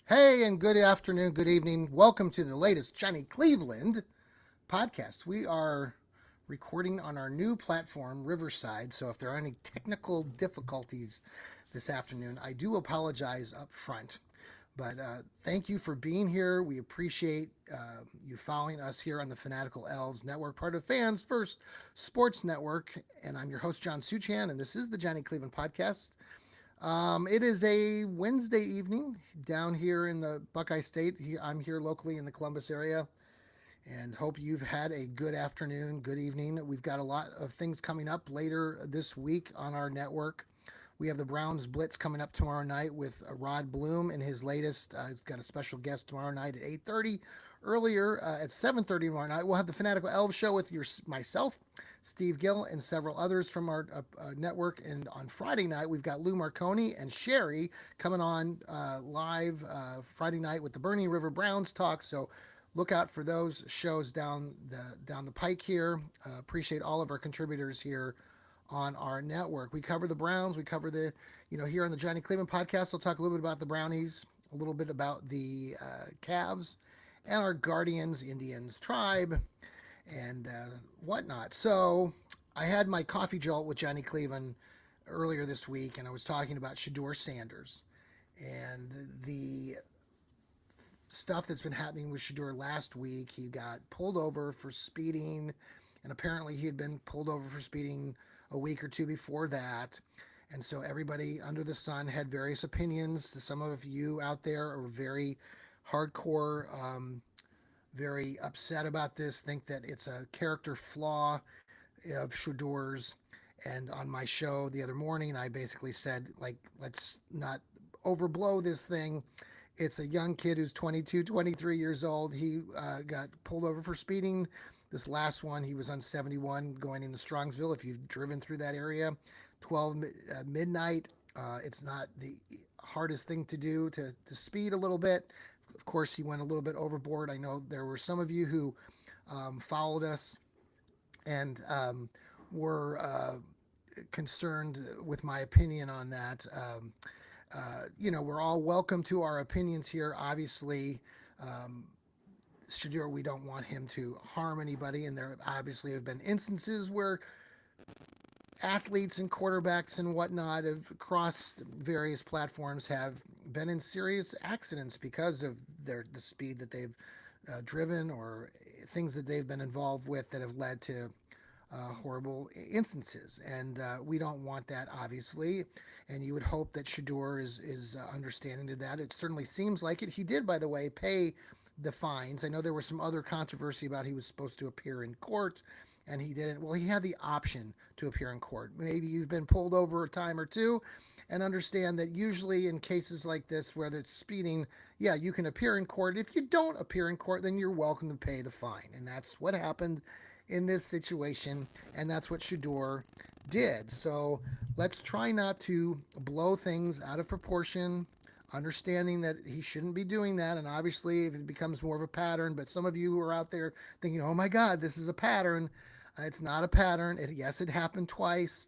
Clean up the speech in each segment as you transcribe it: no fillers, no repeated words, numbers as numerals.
Hey, and good afternoon, good evening. Welcome to the latest Johnny Cleveland podcast. We are recording on our new platform, Riverside. So if there are any technical difficulties this afternoon, I do apologize up front. But thank you for being here. We appreciate you following us here on the Fanatical Elves Network, part of Fans First Sports Network. And I'm your host, John Suchan, and this is the Johnny Cleveland podcast. It is a Wednesday evening down here in the Buckeye State. I'm here locally in the Columbus area and hope you've had a good afternoon, good evening. We've got a lot of things coming up later this week on our network. We have the Browns Blitz coming up tomorrow night with Rod Bloom and his latest. He's got a special guest tomorrow night at 8:30. Earlier at 7:30 tomorrow night, we'll have the Fanatical Elves show with myself, Steve Gill, and several others from our network. And on Friday night, we've got Lou Marconi and Sherry coming on live Friday night with the Bernie River Browns talk. So look out for those shows down the pike here. Appreciate all of our contributors here on our network. We cover the Browns. We cover here on the Johnny Cleveland podcast. We'll talk a little bit about the Brownies, a little bit about the Cavs, and our Guardians, Indians tribe, and whatnot. So I had my coffee jolt with Johnny Cleveland earlier this week, and I was talking about Shedeur Sanders and the stuff that's been happening with Shedeur last week. He got pulled over for speeding, and apparently he had been pulled over for speeding a week or two before that. And so everybody under the sun had various opinions. Some of you out there are very hardcore, very upset about this, think that it's a character flaw of Shedeur's. And on my show the other morning, I basically said, like, let's not overblow this thing. It's a young kid who's 22, 23 years old. He got pulled over for speeding. This last one, he was on 71 going into Strongsville. If you've driven through that area, 12 midnight, it's not the hardest thing to do to speed a little bit. Of course, he went a little bit overboard. I know there were some of you who followed us and were concerned with my opinion on that. We're all welcome to our opinions here. Obviously, Shedeur, we don't want him to harm anybody, and there obviously have been instances where athletes and quarterbacks and whatnot have crossed various platforms have been in serious accidents because of the speed that they've driven or things that they've been involved with that have led to horrible instances, and we don't want that, obviously. And you would hope that Shedeur is understanding of that. It certainly seems like it. He did, by the way, pay the fines. I know there was some other controversy about he was supposed to appear in court, and he didn't. Well, he had the option to appear in court. Maybe you've been pulled over a time or two, and understand that usually in cases like this, whether it's speeding, yeah, you can appear in court. If you don't appear in court, then you're welcome to pay the fine, and that's what happened in this situation, and that's what Shedeur did. So let's try not to blow things out of proportion, understanding that he shouldn't be doing that. And obviously, if it becomes more of a pattern, but some of you who are out there thinking, oh my God, this is a pattern, it's not a pattern. Yes, it happened twice.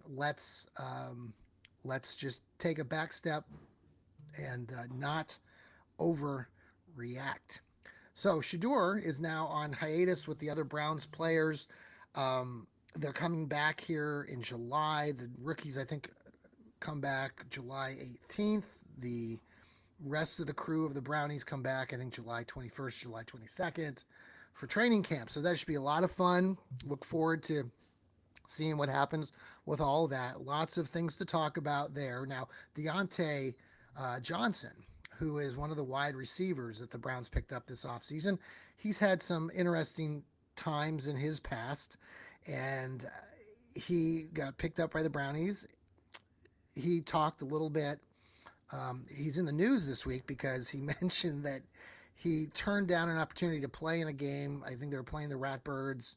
Let's just take a back step and not overreact. So Shedeur is now on hiatus with the other Browns players. They're coming back here in July. The rookies, I think, come back July 18th. The rest of the crew of the Brownies come back, I think, July 21st, July 22nd for training camp. So that should be a lot of fun. Look forward to seeing what happens with all of that. Lots of things to talk about there. Now, Deontay Johnson, who is one of the wide receivers that the Browns picked up this offseason, he's had some interesting times in his past, and he got picked up by the Brownies. He talked a little bit. He's in the news this week because he mentioned that he turned down an opportunity to play in a game. I think they were playing the Ratbirds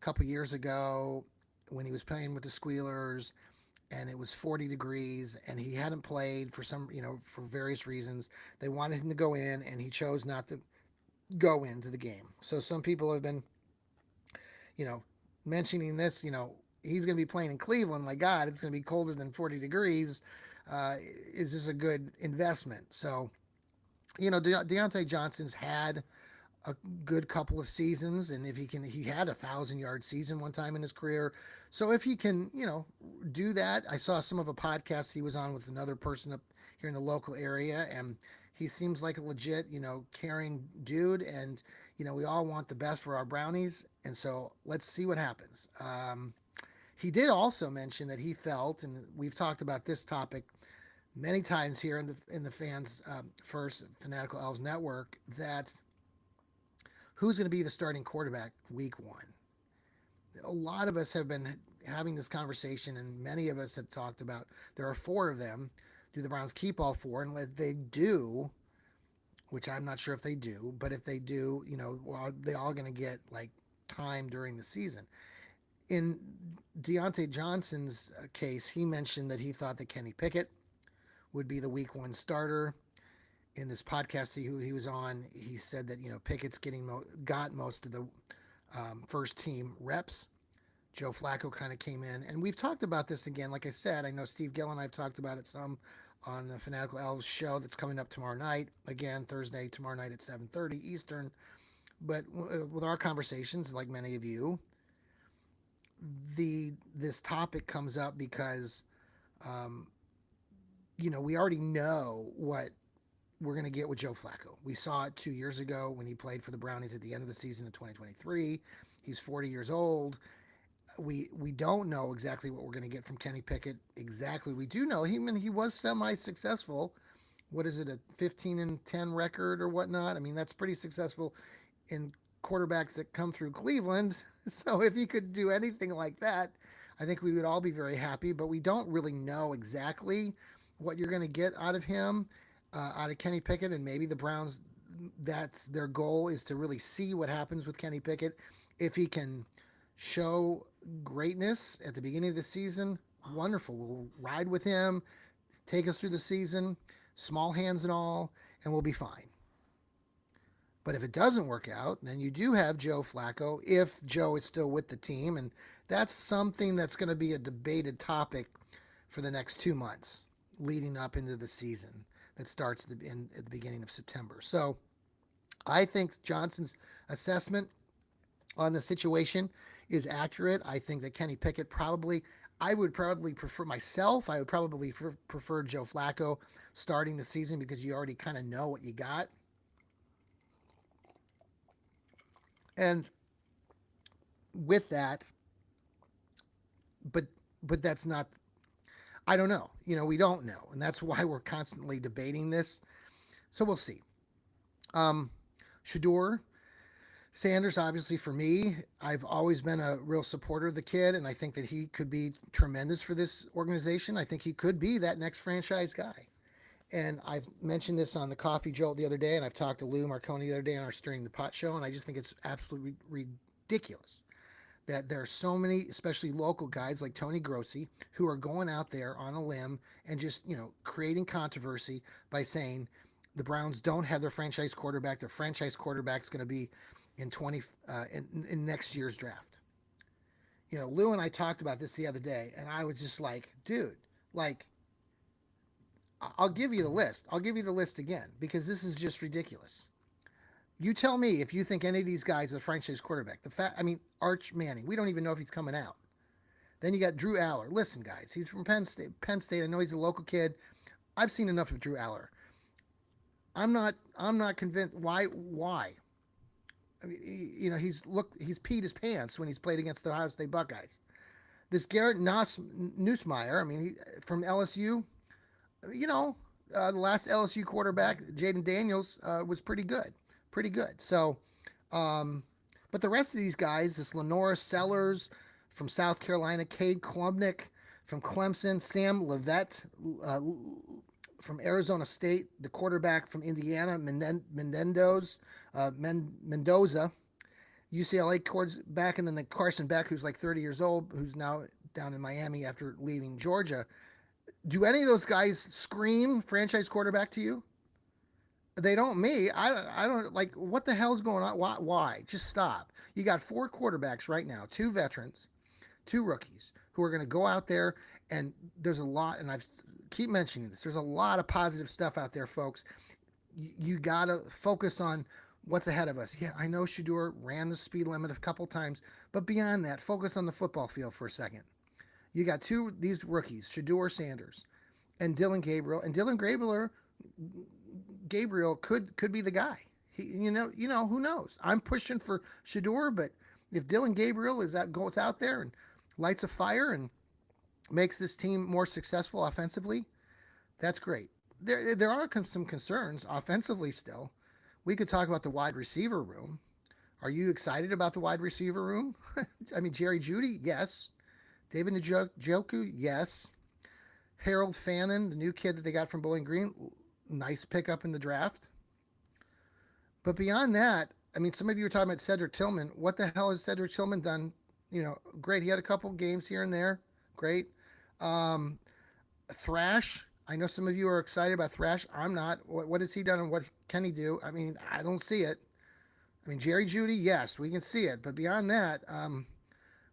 a couple years ago when he was playing with the Squealers, and it was 40 degrees, and he hadn't played for various reasons. They wanted him to go in, and he chose not to go into the game. So some people have been, mentioning this, he's going to be playing in Cleveland. My God, it's going to be colder than 40 degrees. Is this a good investment? So Deontay Johnson's had a good couple of seasons, and if he had 1,000-yard season one time in his career. So if he can, do that. I saw some of a podcast he was on with another person up here in the local area, and he seems like a legit, caring dude. And we all want the best for our Brownies, and so let's see what happens. He did also mention that he felt, and we've talked about this topic many times here in the fans first Fanatical Elves Network, that who's going to be the starting quarterback week one. A lot of us have been having this conversation, and many of us have talked about there are four of them. Do the Browns keep all four? And if they do, which I'm not sure if they do, but if they do, are they all going to get like time during the season? In Deontay Johnson's case, he mentioned that he thought that Kenny Pickett would be the week one starter. In this podcast he was on, he said that Pickett's got most of the first team reps. Joe Flacco kind of came in, and we've talked about this again. Like I said, I know Steve Gill and I've talked about it some on the Fanatical Elves show that's coming up tomorrow night. Again, Thursday, tomorrow night at 7:30 Eastern. But with our conversations, like many of you, this topic comes up because, we already know what we're going to get with Joe Flacco. We saw it 2 years ago when he played for the Brownies at the end of the season in 2023. He's 40 years old. We don't know exactly what we're going to get from Kenny Pickett. Exactly. We do know he was semi-successful. What is it, a 15-10 record or whatnot? I mean, that's pretty successful in quarterbacks that come through Cleveland. So if he could do anything like that, I think we would all be very happy. But we don't really know exactly what you're going to get out of him. Out of Kenny Pickett, and maybe the Browns, that's their goal, is to really see what happens with Kenny Pickett. If he can show greatness at the beginning of the season, wonderful. We'll ride with him, take us through the season, small hands and all, and we'll be fine. But if it doesn't work out, then you do have Joe Flacco, if Joe is still with the team, and that's something that's going to be a debated topic for the next 2 months leading up into the season that starts at the beginning of September. So I think Johnson's assessment on the situation is accurate. I think that Kenny Pickett I would probably prefer Joe Flacco starting the season, because you already kind of know what you got. And with that, but that's not, I don't know. We don't know. And that's why we're constantly debating this. So we'll see. Shedeur Sanders, obviously for me, I've always been a real supporter of the kid, and I think that he could be tremendous for this organization. I think he could be that next franchise guy. And I've mentioned this on the Coffee Jolt the other day, and I've talked to Lou Marconi the other day on our Stirring the Pot show, and I just think it's absolutely ridiculous that there are so many, especially local guys like Tony Grossi, who are going out there on a limb and just, creating controversy by saying the Browns don't have their franchise quarterback. Their franchise quarterback's going to be in next year's draft. Lou and I talked about this the other day, and I was just like, dude, I'll give you the list. I'll give you the list again, because this is just ridiculous. You tell me if you think any of these guys are franchise quarterback. Arch Manning, we don't even know if he's coming out. Then you got Drew Aller. Listen, guys, he's from Penn State. I know he's a local kid. I've seen enough of Drew Aller. I'm not convinced. Why? I mean, he's peed his pants when he's played against the Ohio State Buckeyes. This Garrett Nussmeier, from LSU, the last LSU quarterback, Jaden Daniels, was pretty good. So, but the rest of these guys, this Lenore Sellers from South Carolina, Cade Klubnik from Clemson, Sam Leavitt from Arizona State, the quarterback from Indiana, Mendoza, UCLA quarterback, and then the Carson Beck, who's like 30 years old, who's now down in Miami after leaving Georgia. Do any of those guys scream franchise quarterback to you? They don't. Me, I don't. Like, what the hell's going on? Why? Just stop. You got 4 quarterbacks right now, 2 veterans, 2 rookies, who are going to go out there, and there's a lot, and I keep mentioning this, there's a lot of positive stuff out there, folks. You got to focus on what's ahead of us. Yeah, I know Shador ran the speed limit a couple times, but beyond that, focus on the football field for a second. You got two these rookies, Shador Sanders and Dylan Gabriel, and Gabriel could be the guy. He, who knows? I'm pushing for Shador, but if Dylan Gabriel goes out there and lights a fire and makes this team more successful offensively, that's great. There are some concerns offensively still. We could talk about the wide receiver room. Are you excited about the wide receiver room? I mean, Jerry Jeudy, yes. David Njoku, yes. Harold Fannin, the new kid that they got from Bowling Green, nice pickup in the draft. But beyond that, I mean, some of you were talking about Cedric Tillman. What the hell has Cedric Tillman done? Great. He had a couple games here and there. Great. Um, Thrash. I know some of you are excited about Thrash. I'm not. What has he done and what can he do? I mean, I don't see it. I mean, Jerry Jeudy, yes, we can see it. But beyond that,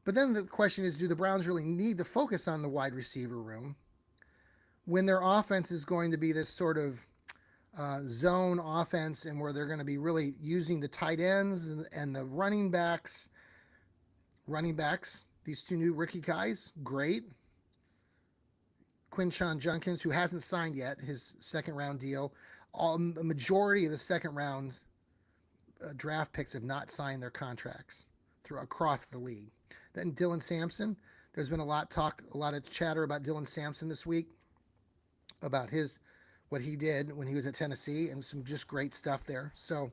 but then the question is, do the Browns really need to focus on the wide receiver room when their offense is going to be this sort of zone offense and where they're going to be really using the tight ends and the running backs? These two new rookie guys, great. Quinshon Judkins, who hasn't signed yet his second round deal. The majority of the second round draft picks have not signed their contracts across the league. Then Dylan Sampson. There's been a lot of chatter about Dylan Sampson this week, about what he did when he was at Tennessee, and some just great stuff there. So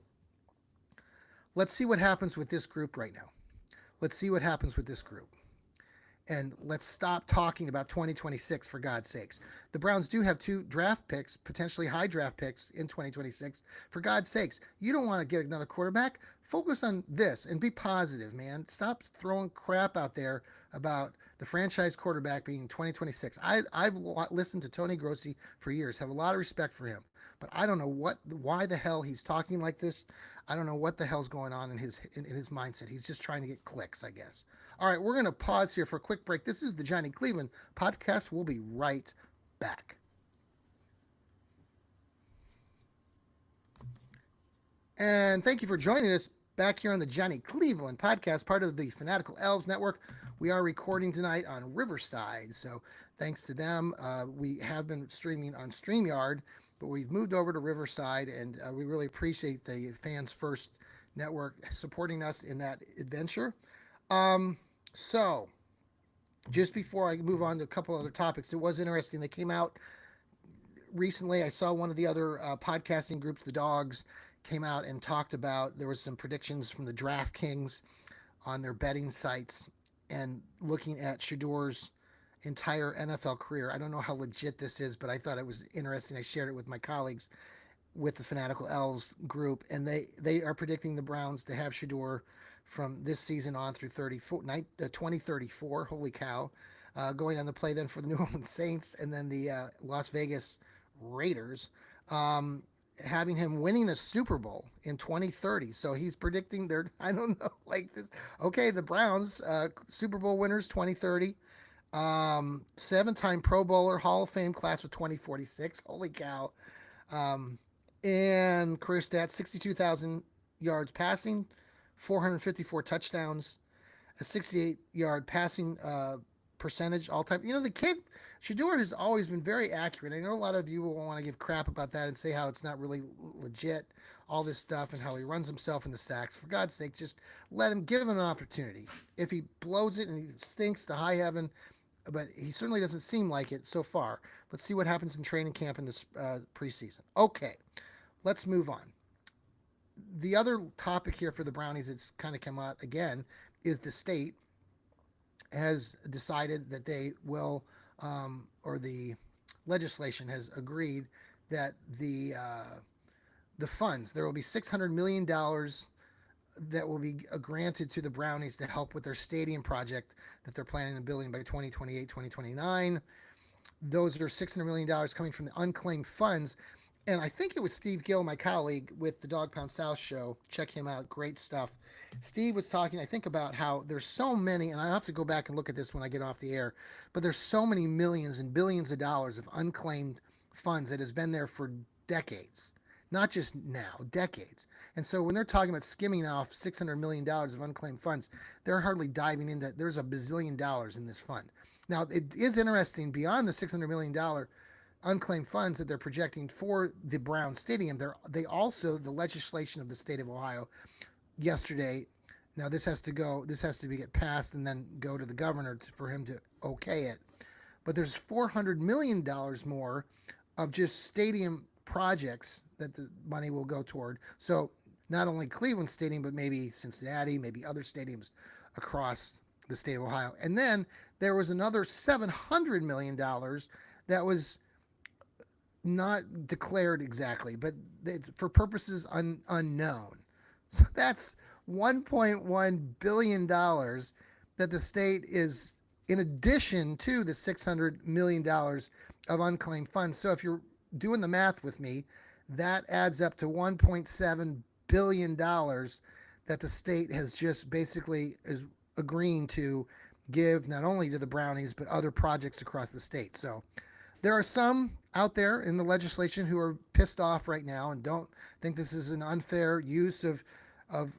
let's see what happens with this group right now. And let's stop talking about 2026, for God's sakes. The Browns do have 2 draft picks, potentially high draft picks in 2026. For God's sakes, you don't want to get another quarterback. Focus on this and be positive, man. Stop throwing crap out there about the franchise quarterback being 2026. I've listened to Tony Grossi for years, have a lot of respect for him, but I don't know why the hell he's talking like this. I don't know what the hell's going on in his mindset. He's just trying to get clicks, I guess. All right, we're going to pause here for a quick break. This is the Johnny Cleveland podcast. We'll be right back. And thank you for joining us back here on the Johnny Cleveland podcast, part of the Fanatical Elves Network. We are recording tonight on Riverside, so thanks to them. We have been streaming on StreamYard, but we've moved over to Riverside, and we really appreciate the Fans First Network supporting us in that adventure. So just before I move on to a couple other topics, it was interesting. They came out recently. I saw one of the other podcasting groups, the Dogs, came out and talked about, there was some predictions from the DraftKings on their betting sites and looking at Shador's entire NFL career. I don't know how legit this is, but I thought it was interesting. I shared it with my colleagues with the Fanatical Elves group, and they are predicting the Browns to have Shador from this season on through 2034. Holy cow. Going on the play then for the New Orleans Saints and then the Las Vegas Raiders, having him winning a Super Bowl in 2030. So he's predicting I don't know, like this. Okay, the Browns, Super Bowl winners 2030. 7-time Pro Bowler, Hall of Fame class of 2046. Holy cow. And career stats, 62,000 yards passing, 454 touchdowns, a 68-yard passing percentage all time. The kid, Shador, has always been very accurate. I know a lot of you will want to give crap about that and say how it's not really legit, all this stuff, and how he runs himself in the sacks. For God's sake, just give him an opportunity. If he blows it and he stinks to high heaven, but he certainly doesn't seem like it so far. Let's see what happens in training camp in this preseason. Okay, let's move on. The other topic here for the Brownies that's kind of come out again is the state has decided that they will, or the legislation has agreed that the funds, there will be $600 million that will be granted to the Brownies to help with their stadium project that they're planning on building by 2028, 2029. Those are $600 million coming from the unclaimed funds. And I think it was Steve Gill, my colleague with the Dog Pound South show. Check him out. Great stuff. Steve was talking, I think, about how there's so many, and I have to go back and look at this when I get off the air, but there's so many millions and billions of dollars of unclaimed funds that has been there for decades. not just now, decades. And so when they're talking about skimming off $600 million of unclaimed funds, they're hardly diving into, there's $1 billion in this fund. Now, it is interesting, beyond the $600 million unclaimed funds that they're projecting for the Brown Stadium, they also, the legislation of the state of Ohio yesterday, now this has to get passed and then go to the governor for him to okay it. But there's $400 million more of just stadium projects that the money will go toward. So not only Cleveland Stadium, but maybe Cincinnati, maybe other stadiums across the state of Ohio. And then there was another $700 million that was not declared exactly, but for purposes unknown. So that's $1.1 billion that the state is, in addition to the $600 million of unclaimed funds. So if you're doing the math with me, that adds up to $1.7 billion that the state has just basically is agreeing to give not only to the Brownies, but other projects across the state. So there are some out there in the legislation who are pissed off right now and don't think this is an unfair use of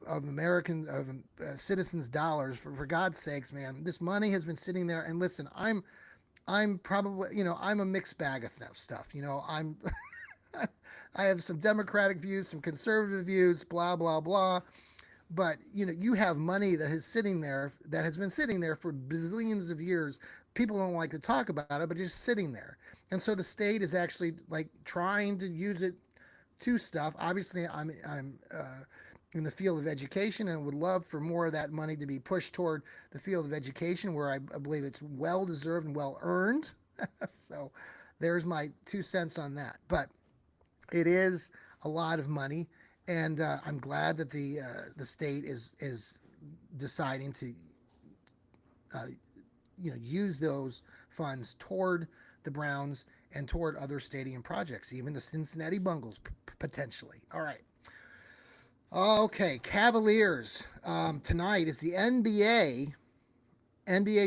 American citizens' dollars. For God's sakes, man, this money has been sitting there. And listen, I'm probably, I'm a mixed bag of stuff. I have some Democratic views, some conservative views, blah blah blah. But you have money that has been sitting there for bazillions of years. People don't like to talk about it, but just sitting there. And so the state is actually like trying to use it to stuff. Obviously, I'm in the field of education and would love for more of that money to be pushed toward the field of education, where I believe it's well deserved and well earned. So there's my 2 cents on that. But it is a lot of money, and I'm glad that the state is deciding to use those funds toward the Browns and toward other stadium projects, even the Cincinnati Bungles potentially. All right. Okay, Cavaliers. Tonight is the NBA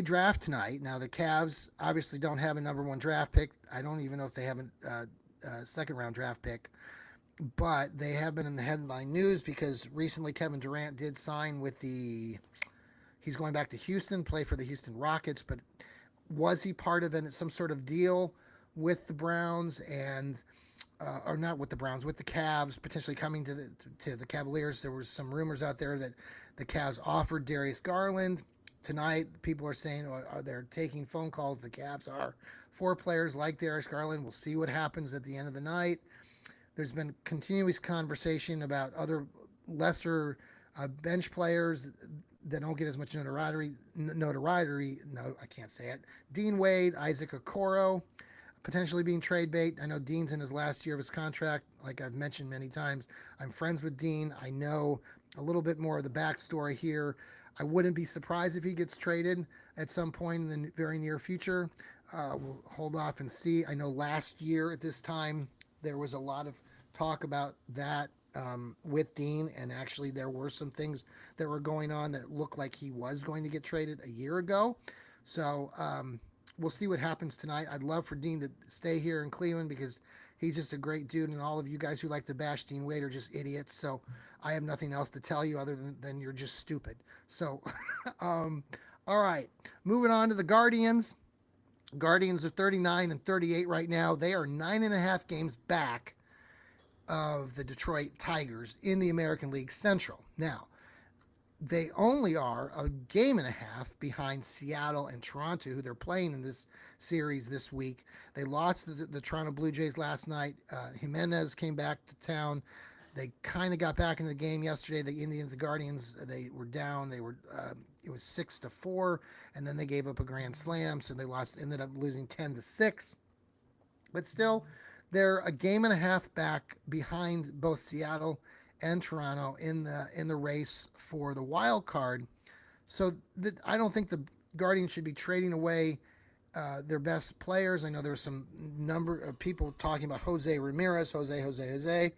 draft tonight. Now the Cavs obviously don't have a number 1 draft pick. I don't even know if they have a second round draft pick, but they have been in the headline news because recently Kevin Durant did sign with he's going back to Houston, play for the Houston Rockets, but was he part of some sort of deal with the Browns and or not with the Browns, with the Cavs, potentially coming to the Cavaliers? There was some rumors out there that the Cavs offered Darius Garland. Tonight, people are saying they're taking phone calls. The Cavs are for players like Darius Garland. We'll see what happens at the end of the night. There's been continuous conversation about other lesser bench players that don't get as much notoriety. No, I can't say it. Dean Wade, Isaac Okoro, potentially being trade bait. I know Dean's in his last year of his contract. Like I've mentioned many times, I'm friends with Dean. I know a little bit more of the backstory here. I wouldn't be surprised if he gets traded at some point in the very near future. We'll hold off and see. I know last year at this time, there was a lot of talk about that with Dean, and actually there were some things that were going on that looked like he was going to get traded a year ago. So we'll see what happens tonight. I'd love for Dean to stay here in Cleveland because he's just a great dude, and all of you guys who like to bash Dean Wade are just idiots. So I have nothing else to tell you other than you're just stupid. So, all right, moving on to the Guardians. Guardians are 39-38 right now. They are 9.5 games back of the Detroit Tigers in the American League Central. Now, they only are a game and a half behind Seattle and Toronto, who they're playing in this series this week. They lost the Toronto Blue Jays last night. Jimenez came back to town. They kind of got back into the game yesterday. The Indians, the Guardians, they were down. They were it was 6-4, and then they gave up a grand slam, so they ended up losing 10-6. But still, they're a game and a half back behind both Seattle and Toronto in the race for the wild card. So I don't think the Guardians should be trading away their best players. I know there was some number of people talking about Jose Ramirez, Jose.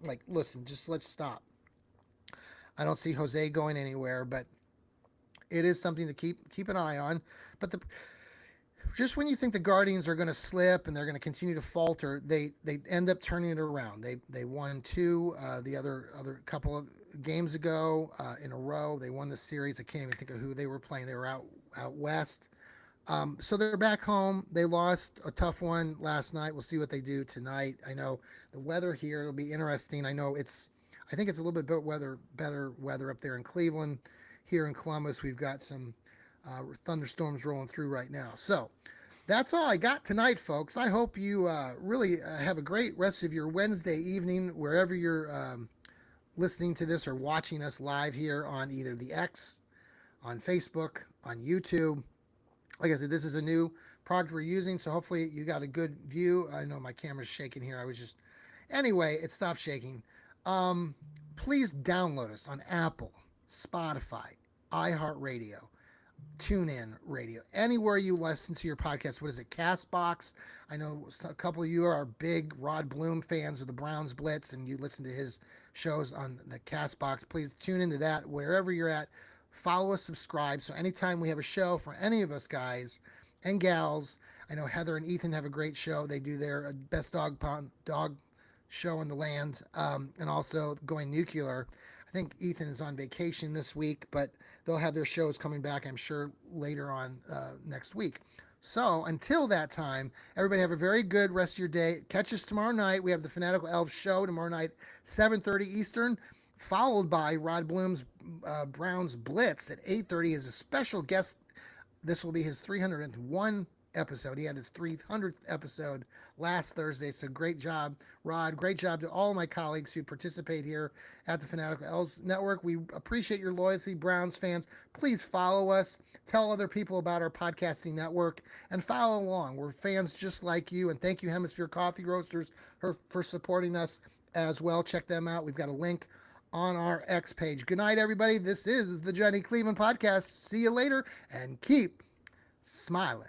Like, listen, just let's stop. I don't see Jose going anywhere, but it is something to keep an eye on. But just when you think the Guardians are going to slip and they're going to continue to falter, they end up turning it around. They won two the other couple of games ago in a row. They won the series. I can't even think of who they were playing. They were out west. So they're back home. They lost a tough one last night. We'll see what they do tonight. I know the weather here will be interesting. I think it's a little bit better weather up there in Cleveland. Here in Columbus, we've got some thunderstorms rolling through right now. So that's all I got tonight, folks. I hope you really have a great rest of your Wednesday evening, wherever you're listening to this or watching us live here on either the X, on Facebook, on YouTube. Like I said, this is a new product we're using, so hopefully you got a good view. I know my camera's shaking here. Anyway, it stopped shaking. Please download us on Apple, Spotify, iHeartRadio, TuneIn Radio, anywhere you listen to your podcast. What is it, Castbox? I know a couple of you are big Rod Bloom fans of the Browns Blitz, and you listen to his shows on the Castbox. Please tune into that wherever you're at. Follow us, subscribe, so anytime we have a show for any of us guys and gals, I know Heather and Ethan have a great show. They do their best dog show in the land, and also Going Nuclear. I think Ethan is on vacation this week, but they'll have their shows coming back, I'm sure, later on next week. So until that time, everybody have a very good rest of your day. Catch us tomorrow night. We have the Fanatical Elves show tomorrow night, 7:30 Eastern, followed by Rod Bloom's Browns Blitz at 8:30 as a special guest. This will be his 301 episode. He had his 300th episode last Thursday. So great job, Rod. Great job to all my colleagues who participate here at the Fanatical Elves Network. We appreciate your loyalty, Browns fans. Please follow us. Tell other people about our podcasting network and follow along. We're fans just like you. And thank you, Hemisphere Coffee Roasters, for supporting us as well. Check them out. We've got a link on our X page. Good night, everybody. This is the Johnny Cleveland Podcast. See you later, and keep smiling.